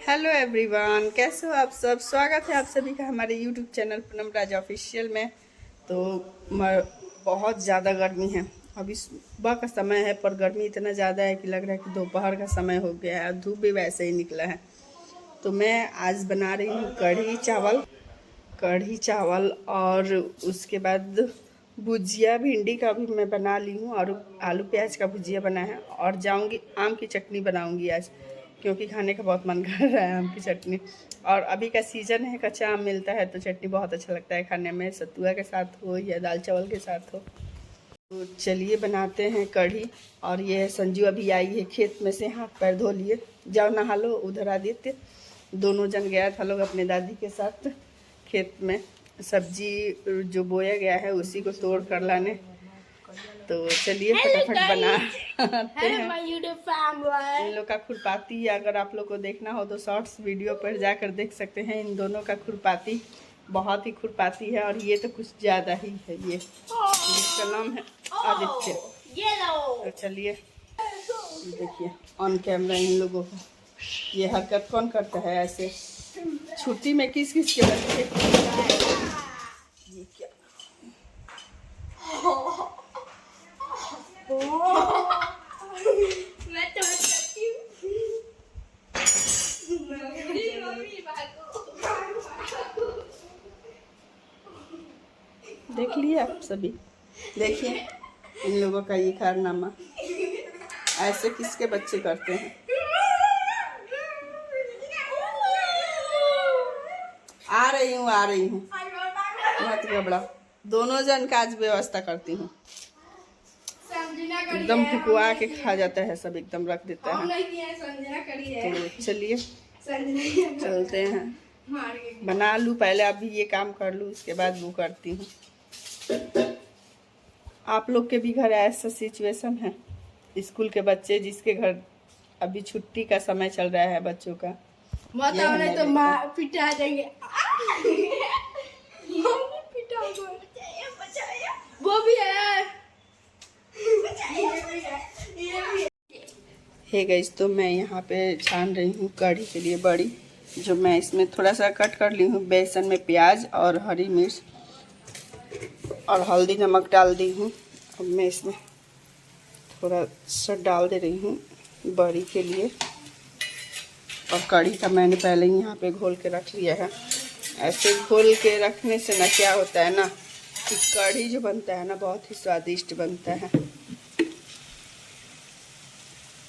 Hello everyone, कैसे हो आप सब। स्वागत है आप सभी का हमारे यूट्यूब चैनल पूनम राज ऑफिशियल में। तो बहुत ज़्यादा गर्मी है। अभी सुबह का समय है पर गर्मी इतना ज़्यादा है कि लग रहा है कि दोपहर का समय हो गया है। धूप भी वैसे ही निकला है। तो मैं आज बना रही हूँ कढ़ी चावल और उसके बाद भुजिया। भिंडी का भी मैं बना ली हूँ और आलू प्याज का भुजिया बना है। और जाऊँगी आम की चटनी बनाऊँगी आज, क्योंकि खाने का बहुत मन कर रहा है आम की चटनी। और अभी का सीज़न है, कच्चा आम मिलता है तो चटनी बहुत अच्छा लगता है खाने में, सतुआ के साथ हो या दाल चावल के साथ हो। तो चलिए बनाते हैं कढ़ी। और ये संजू अभी आई है खेत में से, हाथ पैर धो लिए। जाओ नहा लो, उधर आदित्य दोनों जन गया था लोग अपने दादी के साथ खेत में। सब्जी जो बोया गया है उसी को तोड़ कर लाने। तो चलिए फटाफट बनाते हैं। इन लोग का खुरपाती अगर आप लोग को देखना हो तो शॉर्ट्स वीडियो पर जाकर देख सकते हैं। इन दोनों का खुरपाती बहुत ही खुरपाती है। और ये तो कुछ ज़्यादा ही है। ये जिसका नाम है आदित्य। तो चलिए देखिए ऑन कैमरा इन लोगों को ये हरकत कौन करता है ऐसे। छुट्टी में किस किस के बच्चे ये क्या मैं तो करती हूँ। देख लिए आप सभी। देखिए इन लोगों का ये कारनामा ऐसे किसके बच्चे करते हैं। आ रही हूँ मत घबरा। दोनों जन का आज व्यवस्था करती हूँ। एकदम फुकवा के खा जाता है सब, एकदम रख देता है। तो चलिए चलते हैं। बना लूँ पहले, अभी ये काम कर लूँ उसके बाद वो करती हूँ। आप लोग के भी घर ऐसा सिचुएशन है, स्कूल के बच्चे जिसके घर अभी छुट्टी का समय चल रहा है बच्चों का, नहीं तो माँ पिटा देंगे। वो भी है। हे गाइस, तो मैं यहाँ पे छान रही हूँ कढ़ी के लिए बड़ी, जो मैं इसमें थोड़ा सा कट कर ली हूँ। बेसन में प्याज और हरी मिर्च और हल्दी नमक डाल दी हूँ। अब मैं इसमें थोड़ा सा डाल दे रही हूँ बड़ी के लिए। और कढ़ी का मैंने पहले ही यहाँ पे घोल के रख लिया है। ऐसे घोल के रखने से ना क्या होता है ना कि कढ़ी जो बनता है ना बहुत ही स्वादिष्ट बनता है।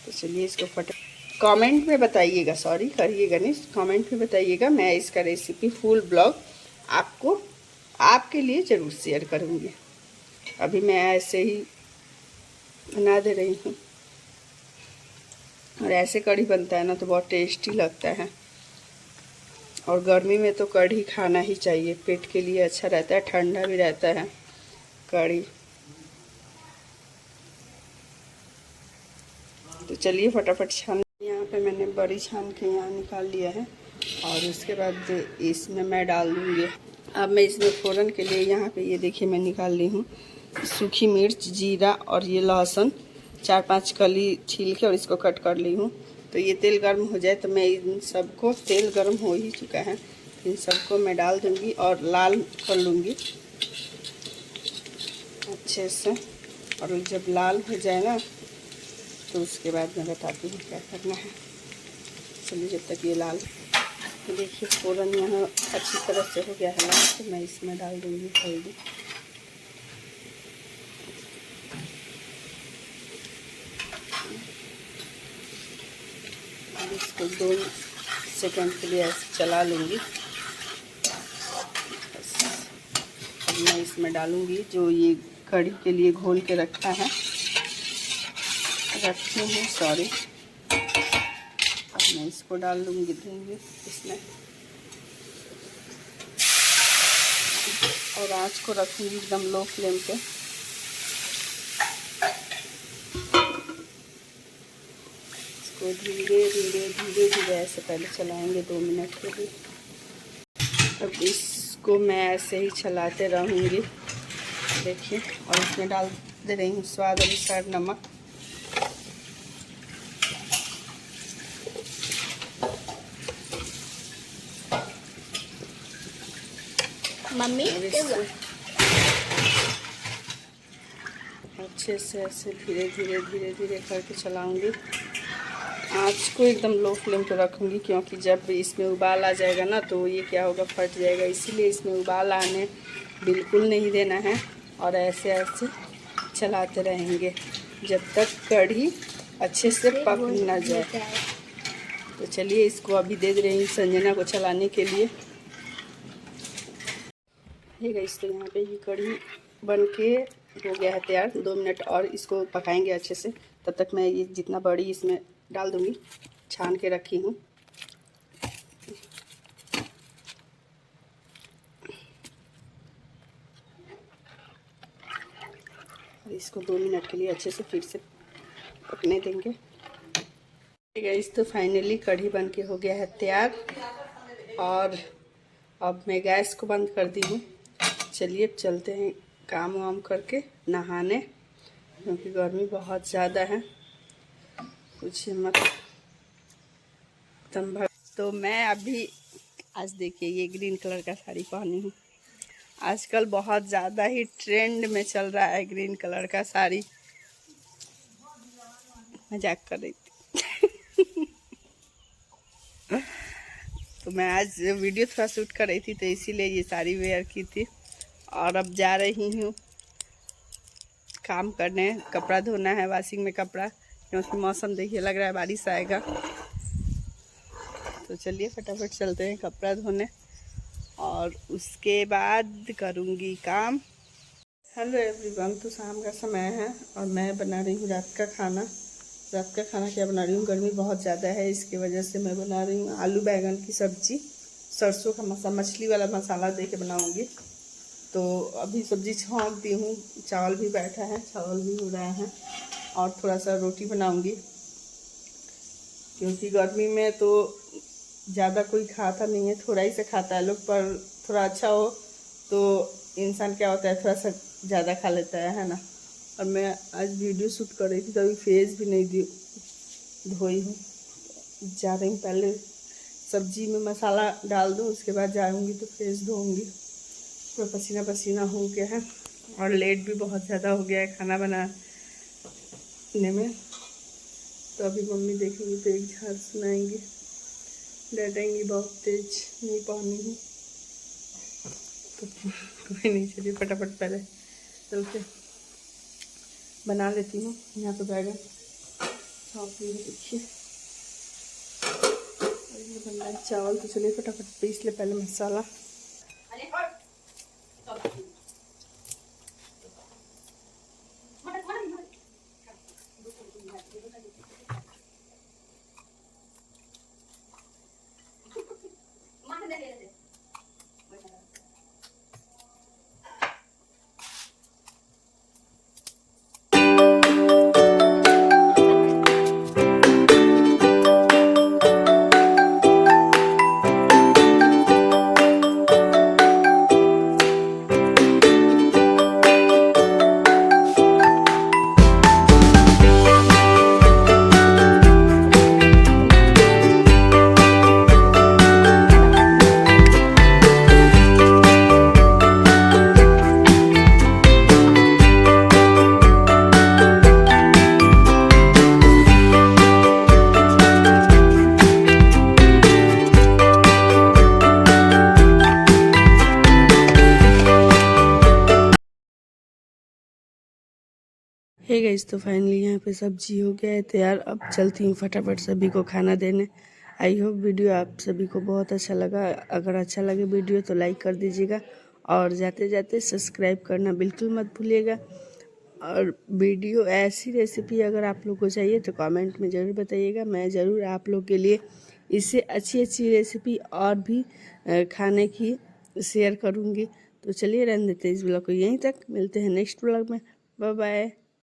तो चलिए इसको कमेंट में बताइएगा, सॉरी करिएगा नहीं, कमेंट में बताइएगा। मैं इसका रेसिपी फुल ब्लॉग आपको आपके लिए ज़रूर शेयर करूँगी। अभी मैं ऐसे ही बना दे रही हूँ। और ऐसे कढ़ी बनता है ना तो बहुत टेस्टी लगता है। और गर्मी में तो कढ़ी खाना ही चाहिए, पेट के लिए अच्छा रहता है, ठंडा भी रहता है कढ़ी। तो चलिए फटाफट छान। यहाँ पे मैंने बड़ी छान के यहाँ निकाल लिया है। और उसके बाद इसमें मैं डाल दूँगी। अब मैं इसमें फ़ौरन के लिए यहाँ पे ये देखिए मैं निकाल ली हूँ सूखी मिर्च, जीरा और ये लहसुन 4-5 कली छील के और इसको कट कर ली हूँ। तो ये तेल गर्म हो जाए तो मैं इन सबको, तेल गर्म हो ही चुका है, इन सबको मैं डाल दूँगी और लाल कर लूँगी अच्छे से। और जब लाल हो जाए ना तो उसके बाद मैं बताती हूँ क्या करना है। चलिए जब तक ये लाल, देखिए फ़ौरन यहाँ अच्छी तरह से हो गया है लाल, तो मैं इसमें डाल दूँगी हल्दी। इसको 2 सेकंड के लिए ऐसे चला लूँगी। अब मैं इसमें डालूँगी जो ये कढ़ी के लिए घोल के रखी हूँ सॉरी। अब मैं इसको डाल दूँगी इसमें और आँच को रखूँगी एकदम लो फ्लेम पे। इसको धीरे धीरे ऐसे पहले चलाएंगे 2 मिनट के लिए। अब इसको मैं ऐसे ही चलाते रहूँगी देखिए। और इसमें डाल दे रही हूँ स्वाद अनुसार नमक। मम्मी अब इसको अच्छे से ऐसे धीरे धीरे धीरे धीरे करके चलाऊंगी। आँच को एकदम लो फ्लेम पे रखूंगी, क्योंकि जब इसमें उबाल आ जाएगा ना तो ये क्या होगा, फट जाएगा। इसीलिए इसमें उबाल आने बिल्कुल नहीं देना है और ऐसे ऐसे चलाते रहेंगे जब तक कढ़ी अच्छे से पक ना जाए। तो चलिए इसको अभी दे रही हूँ संजना को चलाने के लिए। ठीक है, इस तो यहाँ पे ये कढ़ी बन के हो गया है तैयार। 2 मिनट और इसको पकाएंगे अच्छे से। तब तक मैं ये जितना बड़ी इसमें डाल दूँगी, छान के रखी हूँ। इसको 2 मिनट के लिए अच्छे से फिर से पकने देंगे। ठीक है, इस तो फाइनली कढ़ी बन के हो गया है तैयार और अब मैं गैस को बंद कर दी हूँ। चलिए अब चलते हैं काम वाम करके नहाने, क्योंकि गर्मी बहुत ज़्यादा है, कुछ मत तंभर। तो मैं अभी आज देखिए ये ग्रीन कलर का साड़ी पहनी हूँ। आजकल बहुत ज़्यादा ही ट्रेंड में चल रहा है ग्रीन कलर का साड़ी। मजाक कर रही थी। तो मैं आज वीडियो थोड़ा शूट कर रही थी तो इसीलिए ये साड़ी वेयर की थी। और अब जा रही हूँ काम करने, कपड़ा धोना है वॉशिंग में कपड़ा, क्योंकि मौसम देखिए लग रहा है बारिश आएगा। तो चलिए फटाफट चलते हैं कपड़ा धोने और उसके बाद करूँगी काम। हेलो एवरीवन, तो शाम का समय है और मैं बना रही हूँ रात का खाना। रात का खाना क्या बना रही हूँ, गर्मी बहुत ज़्यादा है, इसकी वजह से मैं बना रही हूँ आलू बैंगन की सब्ज़ी। सरसों का मछली वाला मसाला दे के बनाऊँगी। तो अभी सब्ज़ी छौंक दी हूँ, चावल भी बैठा है, चावल भी हो रहा है और थोड़ा सा रोटी बनाऊँगी, क्योंकि गर्मी में तो ज़्यादा कोई खाता नहीं है, थोड़ा ही से खाता है लोग। पर थोड़ा अच्छा हो तो इंसान क्या होता है, थोड़ा सा ज़्यादा खा लेता है ना। और मैं आज वीडियो शूट कर रही थी तो अभी फेस भी नहीं धोई हूँ। जा रही हूँ, पहले सब्जी में मसाला डाल दूँ, उसके बाद जाऊँगी तो फेस धोऊँगी। पूरा पसीना पसीना हो गया है और लेट भी बहुत ज़्यादा हो गया है खाना बनाने में। तो अभी मम्मी देखेंगी तो एक झाड़ सुनाएंगी, डांटेंगी बहुत तेज, नहीं पानी हूँ। तो कोई नहीं, चलिए फटाफट पहले चल के बना लेती हूँ। यहाँ पे बैगन देखिए बन रहा है चावल। तो चलिए फटाफट पीस ले पहले मसाला। हे गाइस, तो फाइनली यहाँ पे सब्जी हो गया है तैयार। अब चलती हूँ फटाफट सभी को खाना देने। आई होप वीडियो आप सभी को बहुत अच्छा लगा। अगर अच्छा लगे वीडियो तो लाइक कर दीजिएगा और जाते जाते सब्सक्राइब करना बिल्कुल मत भूलिएगा। और वीडियो ऐसी रेसिपी अगर आप लोग को चाहिए तो कमेंट में ज़रूर बताइएगा, मैं ज़रूर आप लोग के लिए इससे अच्छी अच्छी रेसिपी और भी खाने की शेयर करूँगी। तो चलिए रहने देते इस ब्लॉग को यहीं तक, मिलते हैं नेक्स्ट ब्लॉग में। Bye bye.